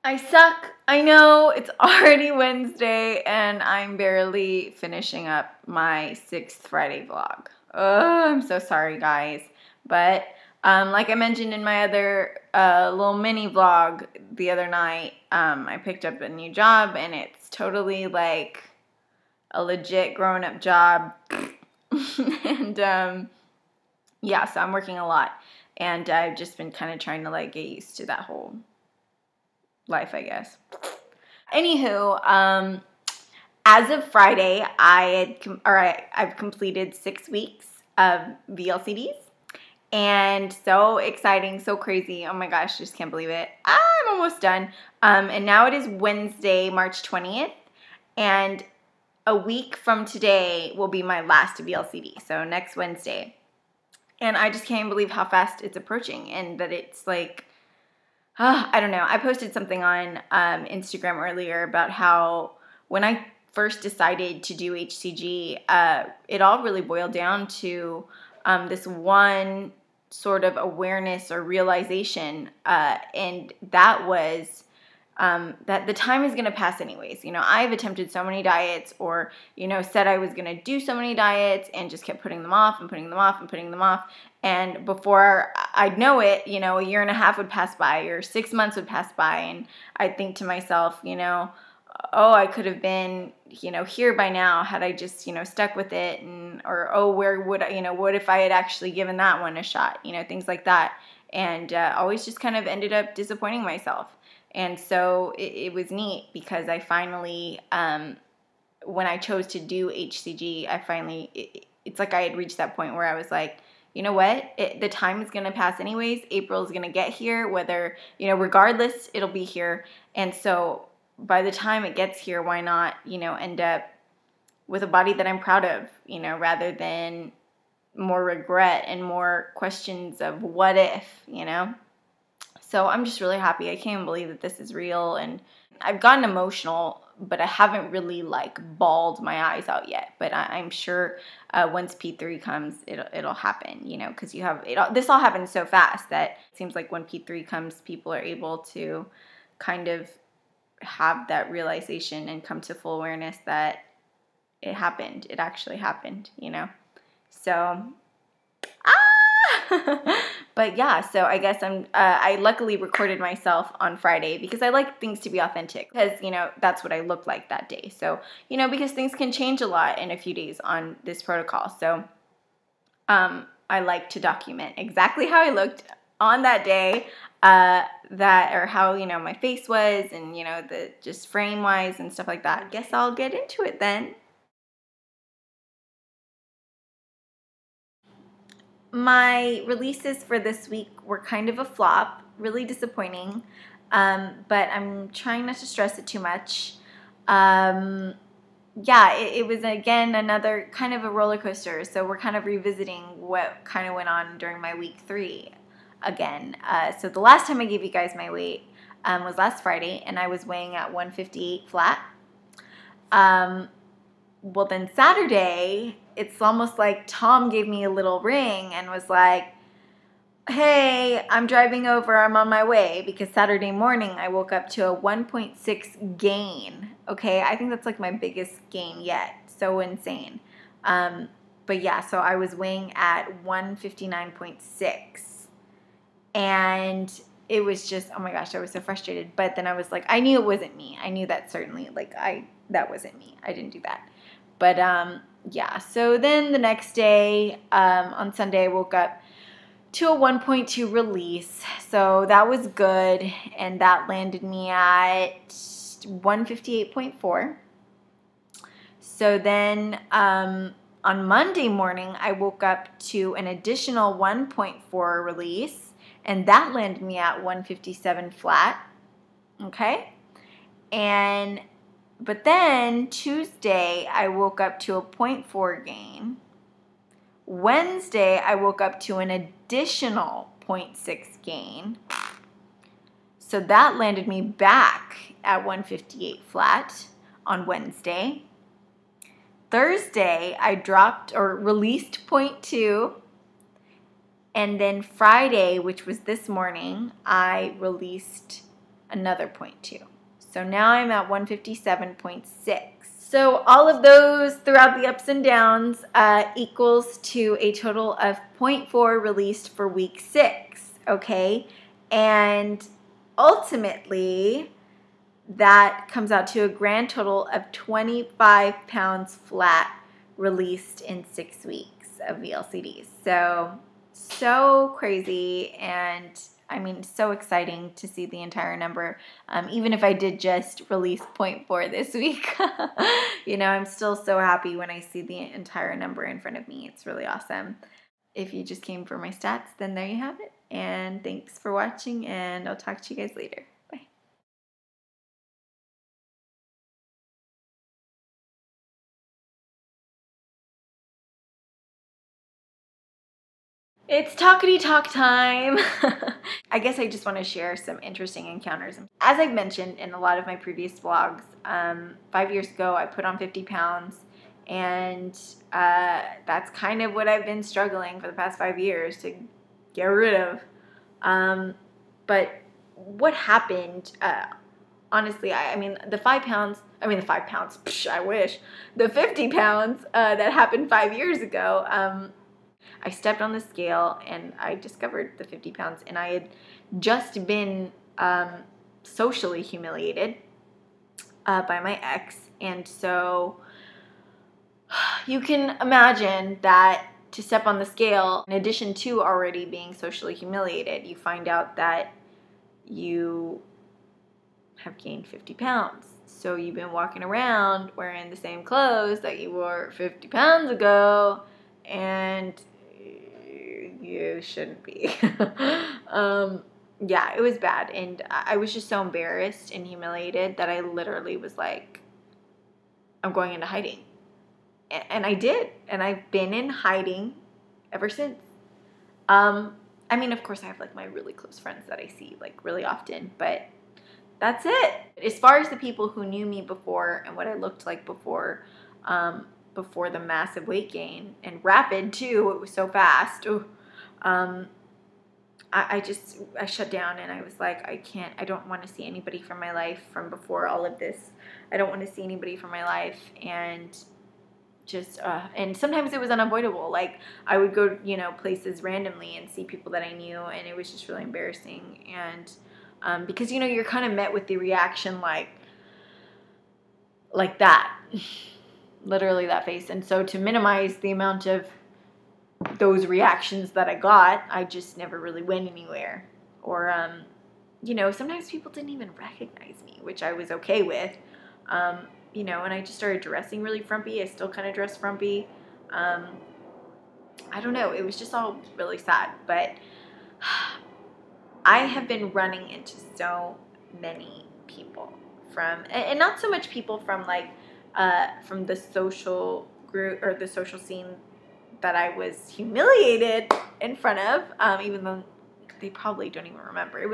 I suck. I know it's already Wednesday and I'm barely finishing up my 6th Friday vlog. Oh, I'm so sorry, guys. But like I mentioned in my other little mini vlog the other night, I picked up a new job and it's totally like a legit grown-up job. And yeah, so I'm working a lot. And I've just been kind of trying to like get used to that whole life, I guess. Anywho, as of Friday, I've completed 6 weeks of VLCDs, and so exciting, so crazy. Oh my gosh, just can't believe it. I'm almost done. And now it is Wednesday, March 20th, and a week from today will be my last VLCD. So next Wednesday, and I just can't believe how fast it's approaching, and that it's like. I don't know. I posted something on Instagram earlier about how when I first decided to do HCG, it all really boiled down to this one sort of awareness or realization, and that was that the time is going to pass anyways. You know, I've attempted so many diets, or, you know, said I was going to do so many diets and just kept putting them off and putting them off and putting them off. And before I'd know it, you know, a year and a half would pass by, or 6 months would pass by, and I'd think to myself, you know, oh, I could have been, you know, here by now had I just, you know, stuck with it, and, or, oh, where would I, you know, what if I had actually given that one a shot, you know, things like that. And always just kind of ended up disappointing myself. And so it was neat because I finally, when I chose to do HCG, I finally, it's like I had reached that point where I was like, you know what, the time is going to pass anyways. April is going to get here, whether, you know, regardless, it'll be here. And so by the time it gets here, why not, you know, end up with a body that I'm proud of, you know, rather than more regret and more questions of what if, you know. So I'm just really happy. I can't believe that this is real, and I've gotten emotional, but I haven't really like bawled my eyes out yet. But I'm sure once P3 comes, it'll happen, you know, because you have this all happens so fast that it seems like when P3 comes, people are able to kind of have that realization and come to full awareness that it happened. It actually happened, you know. So. But yeah, so I guess I luckily recorded myself on Friday because I like things to be authentic, because, you know, that's what I looked like that day. So, you know, because things can change a lot in a few days on this protocol. So I like to document exactly how I looked on that day, or how, you know, my face was, and, you know, the just frame wise and stuff like that. I guess I'll get into it then. My releases for this week were kind of a flop, really disappointing, but I'm trying not to stress it too much. Yeah, it was, again, another kind of a roller coaster, so we're kind of revisiting what kind of went on during my week 3 again. So the last time I gave you guys my weight was last Friday, and I was weighing at 158 flat. Well, then Saturday, it's almost like Tom gave me a little ring and was like, hey, I'm driving over, I'm on my way, because Saturday morning I woke up to a 1.6 gain. Okay, I think that's like my biggest gain yet. So insane. But yeah, so I was weighing at 159.6, and it was just, oh my gosh, I was so frustrated. But then I was like, I knew it wasn't me. I knew that certainly, like, that wasn't me. I didn't do that. But yeah, so then the next day, on Sunday, I woke up to a 1.2 release. So that was good, and that landed me at 158.4. So then on Monday morning, I woke up to an additional 1.4 release, and that landed me at 157 flat. Okay? But then Tuesday, I woke up to a 0.4 gain. Wednesday, I woke up to an additional 0.6 gain. So that landed me back at 158 flat on Wednesday. Thursday, I dropped or released 0.2. And then Friday, which was this morning, I released another 0.2. So now I'm at 157.6. So all of those throughout the ups and downs equals to a total of 0.4 released for week 6, okay? And ultimately, that comes out to a grand total of 25 pounds flat released in 6 weeks of VLCDs. So crazy, and I mean, so exciting to see the entire number. Even if I did just release 0.4 this week, you know, I'm still so happy when I see the entire number in front of me. It's really awesome. If you just came for my stats, then there you have it. And thanks for watching, and I'll talk to you guys later. Bye. It's talkity talk time. I guess I just want to share some interesting encounters. As I've mentioned in a lot of my previous vlogs, 5 years ago I put on 50 pounds, and that's kind of what I've been struggling for the past 5 years to get rid of. But what happened, honestly, I mean, the 5 pounds, psh, I wish, the 50 pounds that happened 5 years ago, I stepped on the scale and I discovered the 50 pounds, and I had just been socially humiliated by my ex. And so you can imagine that to step on the scale, in addition to already being socially humiliated, you find out that you have gained 50 pounds. So you've been walking around wearing the same clothes that you wore 50 pounds ago, and you shouldn't be. Yeah, it was bad, and I was just so embarrassed and humiliated that I literally was like, I'm going into hiding. And I did, and I've been in hiding ever since. I mean, of course, I have like my really close friends that I see like really often, but that's it. As far as the people who knew me before and what I looked like before, before the massive weight gain, and rapid too, it was so fast. Ooh. I shut down, and I was like, I don't want to see anybody from my life from before all of this. I don't want to see anybody from my life, and just, and sometimes it was unavoidable. Like, I would go, you know, places randomly and see people that I knew, and it was just really embarrassing. And, because, you know, you're kind of met with the reaction like that, literally that face. And so to minimize the amount of those reactions that I got, I just never really went anywhere. Or, you know, sometimes people didn't even recognize me, which I was okay with. You know, and I just started dressing really frumpy. I still kind of dress frumpy. I don't know. It was just all really sad. But I have been running into so many people from, and not so much people from like, from the social group or the social scene that I was humiliated in front of, even though they probably don't even remember.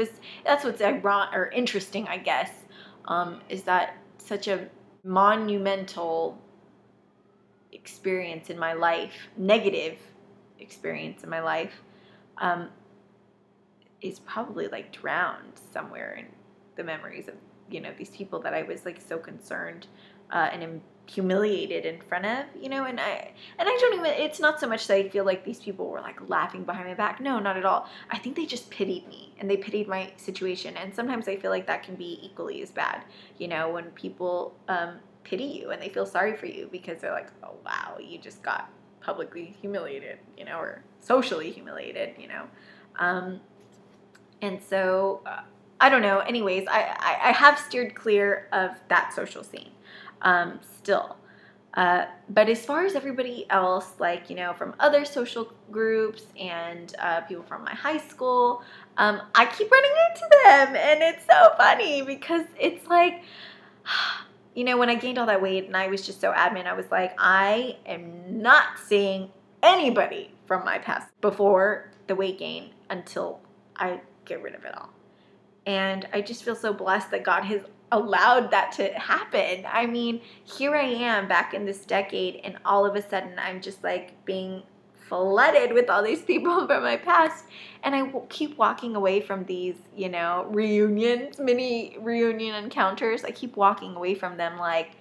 That's what's ironic or interesting, I guess, is that such a monumental experience in my life, negative experience in my life, is probably like drowned somewhere in the memories of, you know, these people that I was like so concerned and humiliated in front of, you know. And I don't even, it's not so much that I feel like these people were like laughing behind my back. No, not at all. I think they just pitied me, and they pitied my situation. And sometimes I feel like that can be equally as bad, you know, when people pity you and they feel sorry for you because they're like, oh wow, you just got publicly humiliated, you know, or socially humiliated, you know. And so I don't know. Anyways, I have steered clear of that social scene still. But as far as everybody else, like, you know, from other social groups and people from my high school, I keep running into them. And it's so funny because it's like, you know, when I gained all that weight and I was just so adamant, I was like, I am not seeing anybody from my past before the weight gain until I get rid of it all. And I just feel so blessed that God has allowed that to happen. I mean, here I am back in this decade, and all of a sudden I'm just like being flooded with all these people from my past, and I keep walking away from these, you know, reunions, mini reunion encounters. I keep walking away from them like,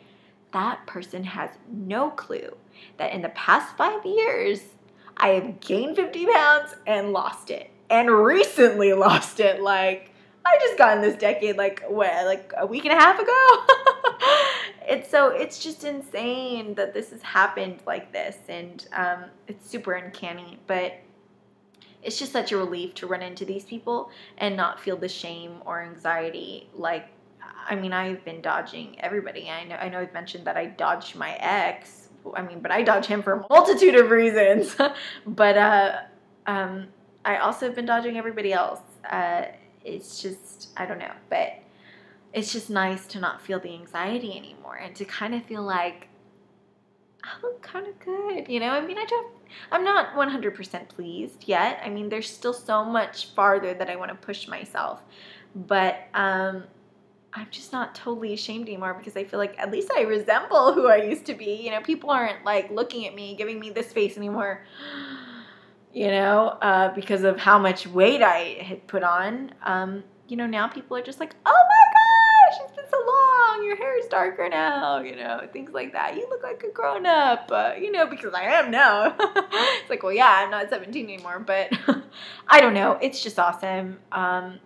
that person has no clue that in the past 5 years, I have gained 50 pounds and lost it, and recently lost it. Like, I just got in this decade, like, what, like a week and a half ago? It's just insane that this has happened like this, and it's super uncanny, but it's just such a relief to run into these people and not feel the shame or anxiety. Like, I mean, I've been dodging everybody. I know I've mentioned that I dodged my ex. I mean, but I dodge him for a multitude of reasons. But I also have been dodging everybody else. It's just, I don't know, but it's just nice to not feel the anxiety anymore and to kind of feel like I look kind of good, you know? I mean, I'm not 100% pleased yet. I mean, there's still so much farther that I want to push myself, but I'm just not totally ashamed anymore because I feel like at least I resemble who I used to be. You know, people aren't like looking at me, giving me this face anymore, you know, because of how much weight I had put on. You know, now people are just like, oh my gosh, it's been so long, your hair is darker now, you know, things like that. You look like a grown up, you know, because I am now. It's like, well, yeah, I'm not 17 anymore, but I don't know. It's just awesome. And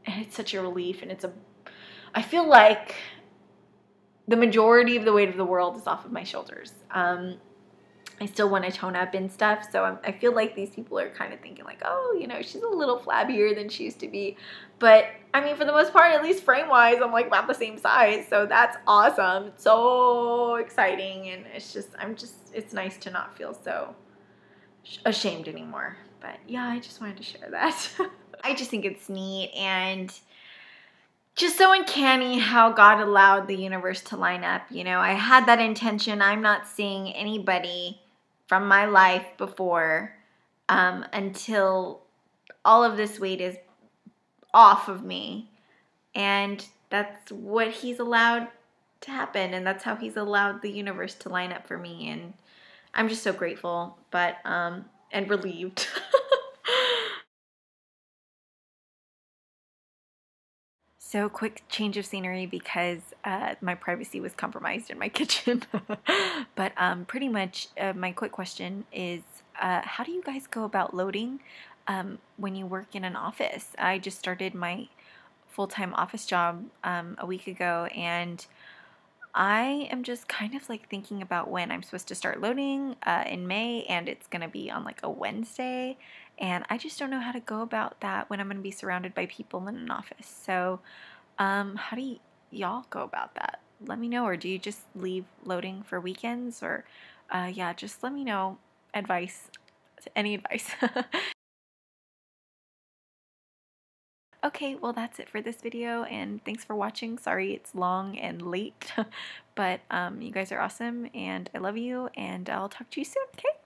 it's such a relief, and I feel like the majority of the weight of the world is off of my shoulders. I still want to tone up and stuff, so I feel like these people are kind of thinking like, oh, you know, she's a little flabbier than she used to be. But, I mean, for the most part, at least frame-wise, I'm like about the same size, so that's awesome. It's so exciting, and it's nice to not feel so ashamed anymore. But, yeah, I just wanted to share that. I just think it's neat, and just so uncanny how God allowed the universe to line up. You know, I had that intention. I'm not seeing anybody from my life before until all of this weight is off of me. And that's what He's allowed to happen. And that's how He's allowed the universe to line up for me. And I'm just so grateful, but and relieved. So quick change of scenery because my privacy was compromised in my kitchen. But pretty much my quick question is, how do you guys go about loading when you work in an office? I just started my full-time office job a week ago, and I am just kind of like thinking about when I'm supposed to start loading in May, and it's going to be on like a Wednesday, and I just don't know how to go about that when I'm going to be surrounded by people in an office. So how do y'all go about that? Let me know. Or do you just leave loading for weekends? Or yeah, just let me know advice, any advice. Okay, well that's it for this video, and thanks for watching. Sorry it's long and late, but you guys are awesome, and I love you, and I'll talk to you soon, okay?